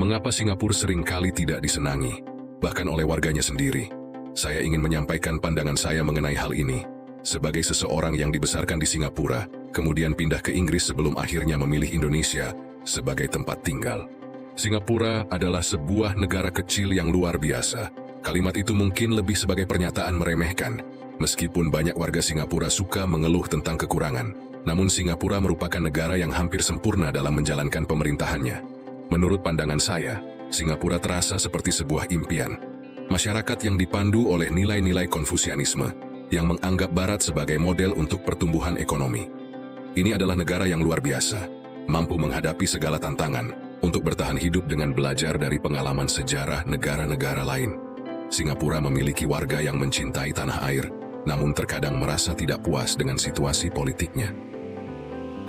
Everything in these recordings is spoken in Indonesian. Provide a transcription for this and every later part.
Mengapa Singapura seringkali tidak disenangi, bahkan oleh warganya sendiri? Saya ingin menyampaikan pandangan saya mengenai hal ini. Sebagai seseorang yang dibesarkan di Singapura, kemudian pindah ke Inggris sebelum akhirnya memilih Indonesia sebagai tempat tinggal. Singapura adalah sebuah negara kecil yang luar biasa. Kalimat itu mungkin lebih sebagai pernyataan meremehkan. Meskipun banyak warga Singapura suka mengeluh tentang kekurangan, namun Singapura merupakan negara yang hampir sempurna dalam menjalankan pemerintahannya. Menurut pandangan saya, Singapura terasa seperti sebuah impian. Masyarakat yang dipandu oleh nilai-nilai Konfusianisme, yang menganggap Barat sebagai model untuk pertumbuhan ekonomi. Ini adalah negara yang luar biasa, mampu menghadapi segala tantangan, untuk bertahan hidup dengan belajar dari pengalaman sejarah negara-negara lain. Singapura memiliki warga yang mencintai tanah air, namun terkadang merasa tidak puas dengan situasi politiknya.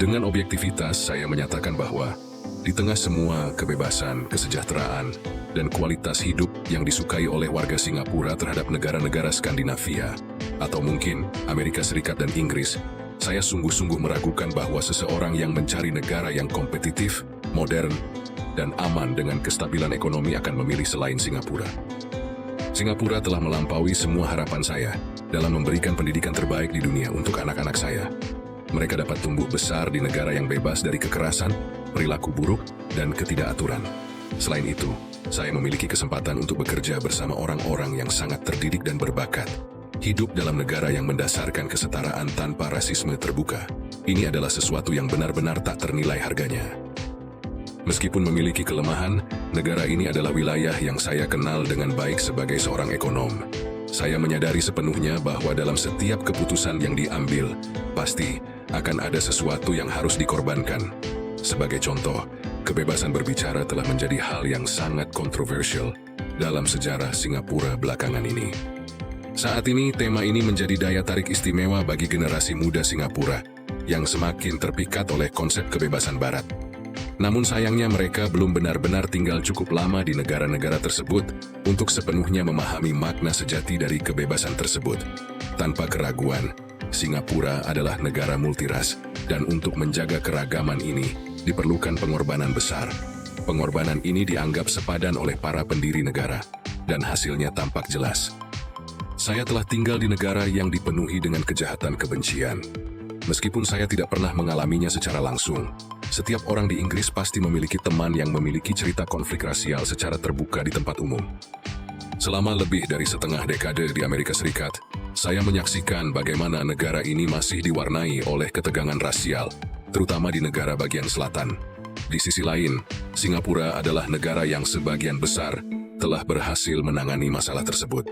Dengan objektivitas, saya menyatakan bahwa di tengah semua kebebasan, kesejahteraan, dan kualitas hidup yang disukai oleh warga Singapura terhadap negara-negara Skandinavia, atau mungkin Amerika Serikat dan Inggris, saya sungguh-sungguh meragukan bahwa seseorang yang mencari negara yang kompetitif, modern, dan aman dengan kestabilan ekonomi akan memilih selain Singapura. Singapura telah melampaui semua harapan saya dalam memberikan pendidikan terbaik di dunia untuk anak-anak saya. Mereka dapat tumbuh besar di negara yang bebas dari kekerasan, perilaku buruk, dan ketidakaturan. Selain itu, saya memiliki kesempatan untuk bekerja bersama orang-orang yang sangat terdidik dan berbakat. Hidup dalam negara yang mendasarkan kesetaraan tanpa rasisme terbuka. Ini adalah sesuatu yang benar-benar tak ternilai harganya. Meskipun memiliki kelemahan, negara ini adalah wilayah yang saya kenal dengan baik sebagai seorang ekonom. Saya menyadari sepenuhnya bahwa dalam setiap keputusan yang diambil, pasti akan ada sesuatu yang harus dikorbankan. Sebagai contoh, kebebasan berbicara telah menjadi hal yang sangat kontroversial dalam sejarah Singapura belakangan ini. Saat ini, tema ini menjadi daya tarik istimewa bagi generasi muda Singapura yang semakin terpikat oleh konsep kebebasan Barat. Namun sayangnya mereka belum benar-benar tinggal cukup lama di negara-negara tersebut untuk sepenuhnya memahami makna sejati dari kebebasan tersebut. Tanpa keraguan, Singapura adalah negara multiras, dan untuk menjaga keragaman ini diperlukan pengorbanan besar. Pengorbanan ini dianggap sepadan oleh para pendiri negara, dan hasilnya tampak jelas. Saya telah tinggal di negara yang dipenuhi dengan kejahatan kebencian. Meskipun saya tidak pernah mengalaminya secara langsung, setiap orang di Inggris pasti memiliki teman yang memiliki cerita konflik rasial secara terbuka di tempat umum. Selama lebih dari setengah dekade di Amerika Serikat, saya menyaksikan bagaimana negara ini masih diwarnai oleh ketegangan rasial, terutama di negara bagian selatan. Di sisi lain, Singapura adalah negara yang sebagian besar telah berhasil menangani masalah tersebut.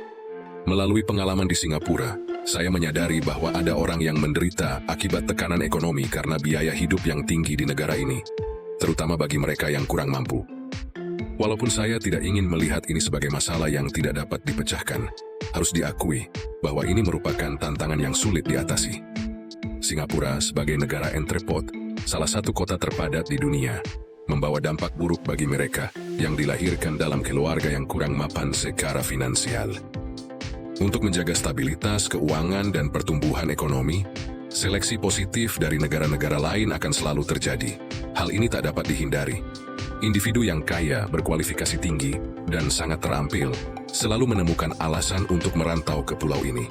Melalui pengalaman di Singapura, saya menyadari bahwa ada orang yang menderita akibat tekanan ekonomi karena biaya hidup yang tinggi di negara ini, terutama bagi mereka yang kurang mampu. Walaupun saya tidak ingin melihat ini sebagai masalah yang tidak dapat dipecahkan, harus diakui bahwa ini merupakan tantangan yang sulit diatasi. Singapura sebagai negara entrepot, salah satu kota terpadat di dunia, membawa dampak buruk bagi mereka yang dilahirkan dalam keluarga yang kurang mapan secara finansial. Untuk menjaga stabilitas keuangan dan pertumbuhan ekonomi, seleksi positif dari negara-negara lain akan selalu terjadi. Hal ini tak dapat dihindari. Individu yang kaya, berkualifikasi tinggi, dan sangat terampil selalu menemukan alasan untuk merantau ke pulau ini.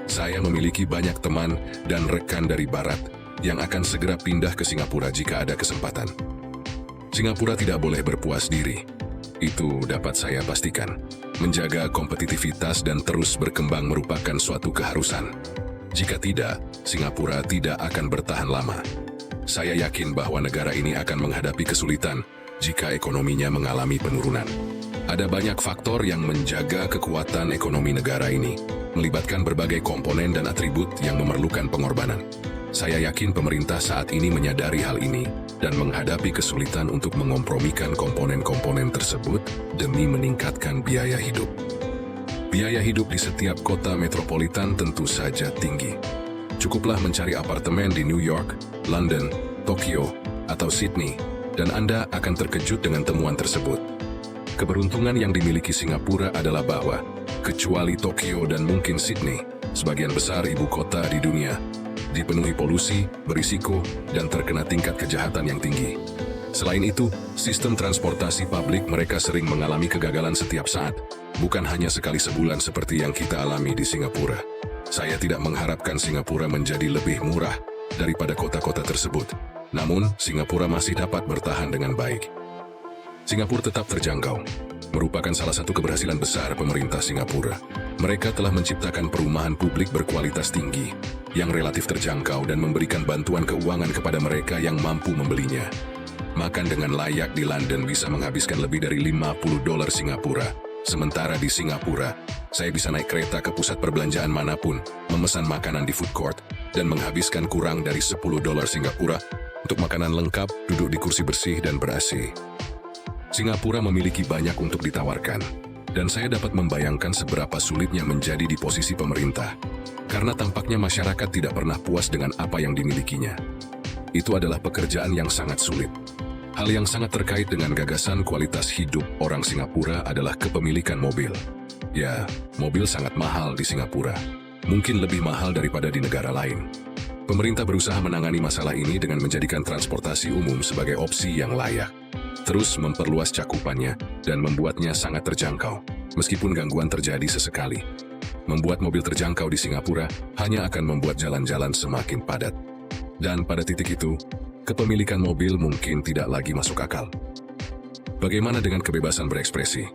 Saya memiliki banyak teman dan rekan dari Barat yang akan segera pindah ke Singapura jika ada kesempatan. Singapura tidak boleh berpuas diri. Itu dapat saya pastikan. Menjaga kompetitivitas dan terus berkembang merupakan suatu keharusan. Jika tidak, Singapura tidak akan bertahan lama. Saya yakin bahwa negara ini akan menghadapi kesulitan jika ekonominya mengalami penurunan. Ada banyak faktor yang menjaga kekuatan ekonomi negara ini, melibatkan berbagai komponen dan atribut yang memerlukan pengorbanan. Saya yakin pemerintah saat ini menyadari hal ini dan menghadapi kesulitan untuk mengompromikan komponen-komponen tersebut demi meningkatkan biaya hidup. Biaya hidup di setiap kota metropolitan tentu saja tinggi. Cukuplah mencari apartemen di New York, London, Tokyo, atau Sydney, dan Anda akan terkejut dengan temuan tersebut. Keberuntungan yang dimiliki Singapura adalah bahwa, kecuali Tokyo dan mungkin Sydney, sebagian besar ibu kota di dunia dipenuhi polusi, berisiko, dan terkena tingkat kejahatan yang tinggi. Selain itu, sistem transportasi publik mereka sering mengalami kegagalan setiap saat, bukan hanya sekali sebulan seperti yang kita alami di Singapura. Saya tidak mengharapkan Singapura menjadi lebih murah daripada kota-kota tersebut. Namun, Singapura masih dapat bertahan dengan baik. Singapura tetap terjangkau, merupakan salah satu keberhasilan besar pemerintah Singapura. Mereka telah menciptakan perumahan publik berkualitas tinggi, yang relatif terjangkau dan memberikan bantuan keuangan kepada mereka yang mampu membelinya. Makan dengan layak di London bisa menghabiskan lebih dari $50 Singapura. Sementara di Singapura, saya bisa naik kereta ke pusat perbelanjaan manapun, memesan makanan di food court, dan menghabiskan kurang dari $10 Singapura untuk makanan lengkap, duduk di kursi bersih dan ber-AC. Singapura memiliki banyak untuk ditawarkan, dan saya dapat membayangkan seberapa sulitnya menjadi di posisi pemerintah, karena tampaknya masyarakat tidak pernah puas dengan apa yang dimilikinya. Itu adalah pekerjaan yang sangat sulit. Hal yang sangat terkait dengan gagasan kualitas hidup orang Singapura adalah kepemilikan mobil. Ya, mobil sangat mahal di Singapura. Mungkin lebih mahal daripada di negara lain. Pemerintah berusaha menangani masalah ini dengan menjadikan transportasi umum sebagai opsi yang layak. Terus memperluas cakupannya dan membuatnya sangat terjangkau, meskipun gangguan terjadi sesekali. Membuat mobil terjangkau di Singapura hanya akan membuat jalan-jalan semakin padat. Dan pada titik itu, kepemilikan mobil mungkin tidak lagi masuk akal. Bagaimana dengan kebebasan berekspresi?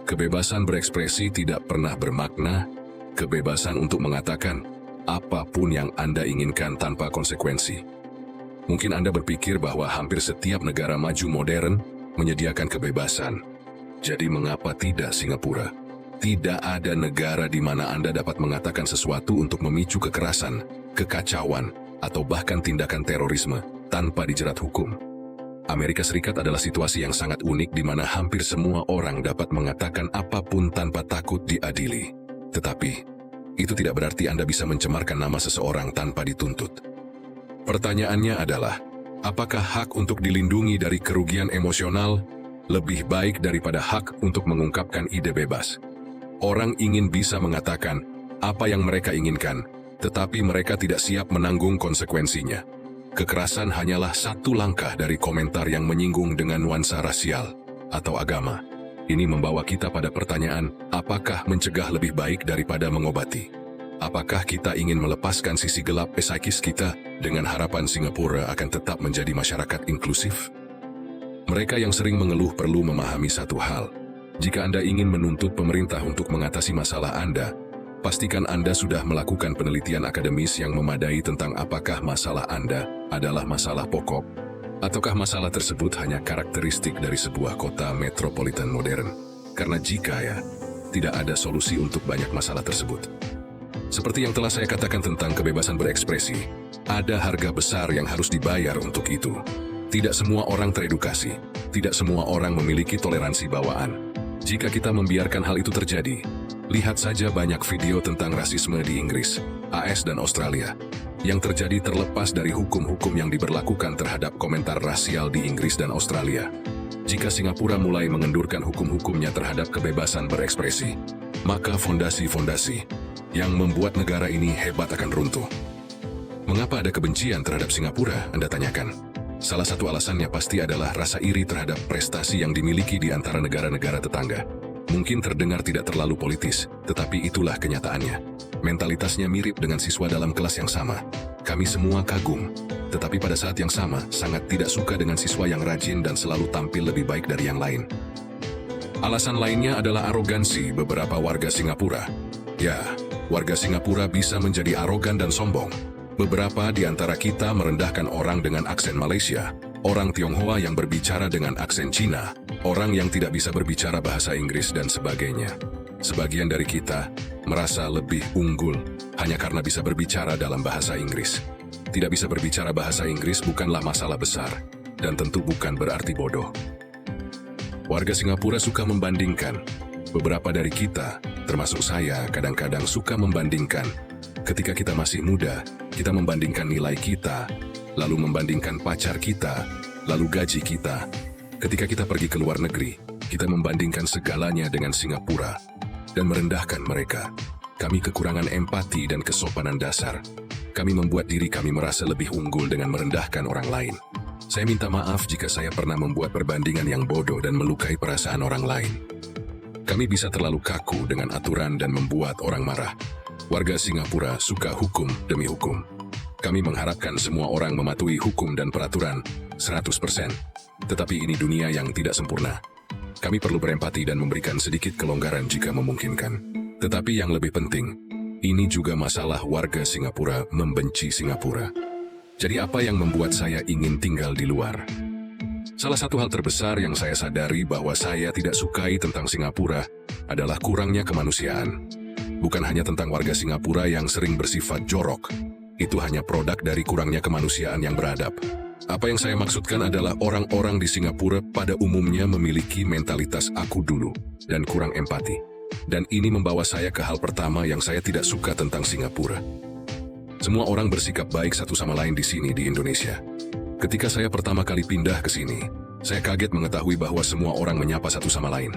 Kebebasan berekspresi tidak pernah bermakna kebebasan untuk mengatakan apapun yang Anda inginkan tanpa konsekuensi. Mungkin Anda berpikir bahwa hampir setiap negara maju modern menyediakan kebebasan. Jadi mengapa tidak Singapura? Tidak ada negara di mana Anda dapat mengatakan sesuatu untuk memicu kekerasan, kekacauan, atau bahkan tindakan terorisme tanpa dijerat hukum. Amerika Serikat adalah situasi yang sangat unik di mana hampir semua orang dapat mengatakan apapun tanpa takut diadili. Tetapi, itu tidak berarti Anda bisa mencemarkan nama seseorang tanpa dituntut. Pertanyaannya adalah, apakah hak untuk dilindungi dari kerugian emosional lebih baik daripada hak untuk mengungkapkan ide bebas? Orang ingin bisa mengatakan apa yang mereka inginkan, tetapi mereka tidak siap menanggung konsekuensinya. Kekerasan hanyalah satu langkah dari komentar yang menyinggung dengan nuansa rasial atau agama. Ini membawa kita pada pertanyaan, apakah mencegah lebih baik daripada mengobati? Apakah kita ingin melepaskan sisi gelap psikis kita dengan harapan Singapura akan tetap menjadi masyarakat inklusif? Mereka yang sering mengeluh perlu memahami satu hal. Jika Anda ingin menuntut pemerintah untuk mengatasi masalah Anda, pastikan Anda sudah melakukan penelitian akademis yang memadai tentang apakah masalah Anda adalah masalah pokok, ataukah masalah tersebut hanya karakteristik dari sebuah kota metropolitan modern. Karena jika tidak ada solusi untuk banyak masalah tersebut. Seperti yang telah saya katakan tentang kebebasan berekspresi, ada harga besar yang harus dibayar untuk itu. Tidak semua orang teredukasi, tidak semua orang memiliki toleransi bawaan. Jika kita membiarkan hal itu terjadi, lihat saja banyak video tentang rasisme di Inggris, AS dan Australia, yang terjadi terlepas dari hukum-hukum yang diberlakukan terhadap komentar rasial di Inggris dan Australia. Jika Singapura mulai mengendurkan hukum-hukumnya terhadap kebebasan berekspresi, maka fondasi-fondasi yang membuat negara ini hebat akan runtuh. Mengapa ada kebencian terhadap Singapura, Anda tanyakan? Salah satu alasannya pasti adalah rasa iri terhadap prestasi yang dimiliki di antara negara-negara tetangga. Mungkin terdengar tidak terlalu politis, tetapi itulah kenyataannya. Mentalitasnya mirip dengan siswa dalam kelas yang sama. Kami semua kagum, tetapi pada saat yang sama sangat tidak suka dengan siswa yang rajin dan selalu tampil lebih baik dari yang lain. Alasan lainnya adalah arogansi beberapa warga Singapura. Ya, warga Singapura bisa menjadi arogan dan sombong. Beberapa di antara kita merendahkan orang dengan aksen Malaysia, orang Tionghoa yang berbicara dengan aksen Cina, orang yang tidak bisa berbicara bahasa Inggris dan sebagainya. Sebagian dari kita merasa lebih unggul hanya karena bisa berbicara dalam bahasa Inggris. Tidak bisa berbicara bahasa Inggris bukanlah masalah besar, dan tentu bukan berarti bodoh. Warga Singapura suka membandingkan. Beberapa dari kita, termasuk saya, kadang-kadang suka membandingkan. Ketika kita masih muda, kita membandingkan nilai kita, lalu membandingkan pacar kita, lalu gaji kita. Ketika kita pergi ke luar negeri, kita membandingkan segalanya dengan Singapura dan merendahkan mereka. Kami kekurangan empati dan kesopanan dasar. Kami membuat diri kami merasa lebih unggul dengan merendahkan orang lain. Saya minta maaf jika saya pernah membuat perbandingan yang bodoh dan melukai perasaan orang lain. Kami bisa terlalu kaku dengan aturan dan membuat orang marah. Warga Singapura suka hukum demi hukum. Kami mengharapkan semua orang mematuhi hukum dan peraturan 100%. Tetapi ini dunia yang tidak sempurna. Kami perlu berempati dan memberikan sedikit kelonggaran jika memungkinkan. Tetapi yang lebih penting, ini juga masalah warga Singapura membenci Singapura. Jadi apa yang membuat saya ingin tinggal di luar? Salah satu hal terbesar yang saya sadari bahwa saya tidak sukai tentang Singapura adalah kurangnya kemanusiaan. Bukan hanya tentang warga Singapura yang sering bersifat jorok. Itu hanya produk dari kurangnya kemanusiaan yang beradab. Apa yang saya maksudkan adalah orang-orang di Singapura pada umumnya memiliki mentalitas aku dulu dan kurang empati. Dan ini membawa saya ke hal pertama yang saya tidak suka tentang Singapura. Semua orang bersikap baik satu sama lain di sini di Indonesia. Ketika saya pertama kali pindah ke sini, saya kaget mengetahui bahwa semua orang menyapa satu sama lain.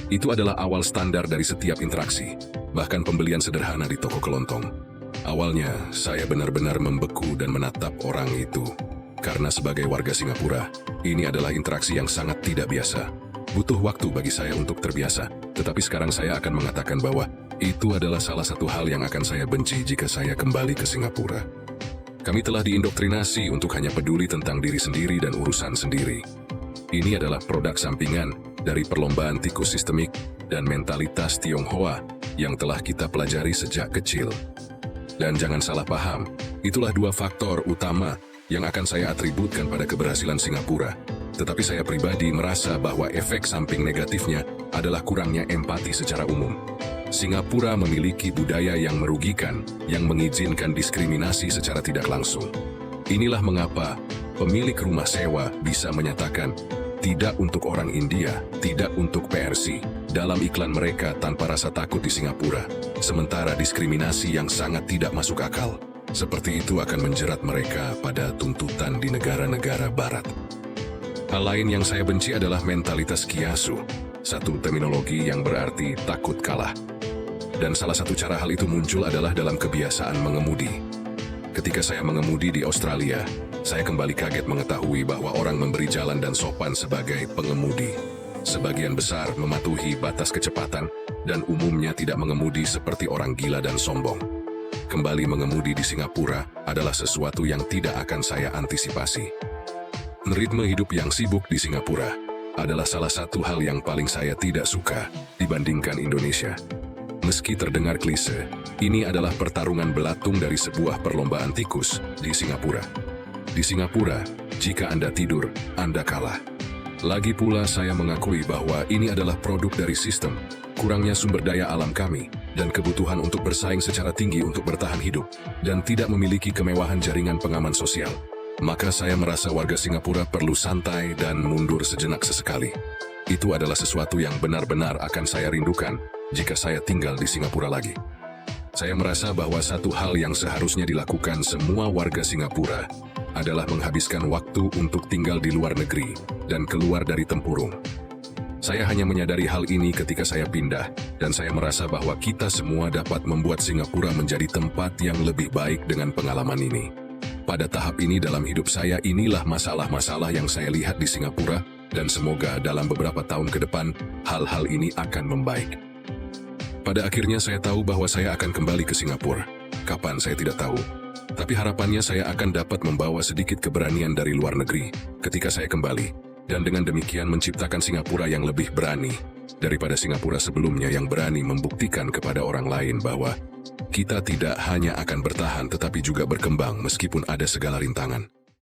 Itu adalah awal standar dari setiap interaksi, bahkan pembelian sederhana di toko kelontong. Awalnya, saya benar-benar membeku dan menatap orang itu. Karena sebagai warga Singapura, ini adalah interaksi yang sangat tidak biasa. Butuh waktu bagi saya untuk terbiasa, tetapi sekarang saya akan mengatakan bahwa itu adalah salah satu hal yang akan saya benci jika saya kembali ke Singapura. Kami telah diindoktrinasi untuk hanya peduli tentang diri sendiri dan urusan sendiri. Ini adalah produk sampingan dari perlombaan tikus sistemik dan mentalitas Tionghoa yang telah kita pelajari sejak kecil. Dan jangan salah paham, itulah dua faktor utama yang akan saya atributkan pada keberhasilan Singapura. Tetapi saya pribadi merasa bahwa efek samping negatifnya adalah kurangnya empati secara umum. Singapura memiliki budaya yang merugikan, yang mengizinkan diskriminasi secara tidak langsung. Inilah mengapa pemilik rumah sewa bisa menyatakan tidak untuk orang India, tidak untuk PRC, dalam iklan mereka tanpa rasa takut di Singapura. Sementara diskriminasi yang sangat tidak masuk akal, seperti itu akan menjerat mereka pada tuntutan di negara-negara barat. Hal lain yang saya benci adalah mentalitas kiasu, satu terminologi yang berarti takut kalah. Dan salah satu cara hal itu muncul adalah dalam kebiasaan mengemudi. Ketika saya mengemudi di Australia, saya kembali kaget mengetahui bahwa orang memberi jalan dan sopan sebagai pengemudi. Sebagian besar mematuhi batas kecepatan dan umumnya tidak mengemudi seperti orang gila dan sombong. Kembali mengemudi di Singapura adalah sesuatu yang tidak akan saya antisipasi. Ritme hidup yang sibuk di Singapura adalah salah satu hal yang paling saya tidak suka dibandingkan Indonesia. Meski terdengar klise, ini adalah pertarungan belatung dari sebuah perlombaan tikus di Singapura. Di Singapura, jika Anda tidur, Anda kalah. Lagi pula saya mengakui bahwa ini adalah produk dari sistem, kurangnya sumber daya alam kami, dan kebutuhan untuk bersaing secara tinggi untuk bertahan hidup, dan tidak memiliki kemewahan jaringan pengaman sosial. Maka saya merasa warga Singapura perlu santai dan mundur sejenak sesekali. Itu adalah sesuatu yang benar-benar akan saya rindukan jika saya tinggal di Singapura lagi. Saya merasa bahwa satu hal yang seharusnya dilakukan semua warga Singapura adalah menghabiskan waktu untuk tinggal di luar negeri dan keluar dari tempurung. Saya hanya menyadari hal ini ketika saya pindah, dan saya merasa bahwa kita semua dapat membuat Singapura menjadi tempat yang lebih baik dengan pengalaman ini. Pada tahap ini dalam hidup saya, inilah masalah-masalah yang saya lihat di Singapura, dan semoga dalam beberapa tahun ke depan, hal-hal ini akan membaik. Pada akhirnya saya tahu bahwa saya akan kembali ke Singapura. Kapan saya tidak tahu. Tapi harapannya saya akan dapat membawa sedikit keberanian dari luar negeri ketika saya kembali. Dan dengan demikian menciptakan Singapura yang lebih berani daripada Singapura sebelumnya yang berani membuktikan kepada orang lain bahwa kita tidak hanya akan bertahan tetapi juga berkembang meskipun ada segala rintangan.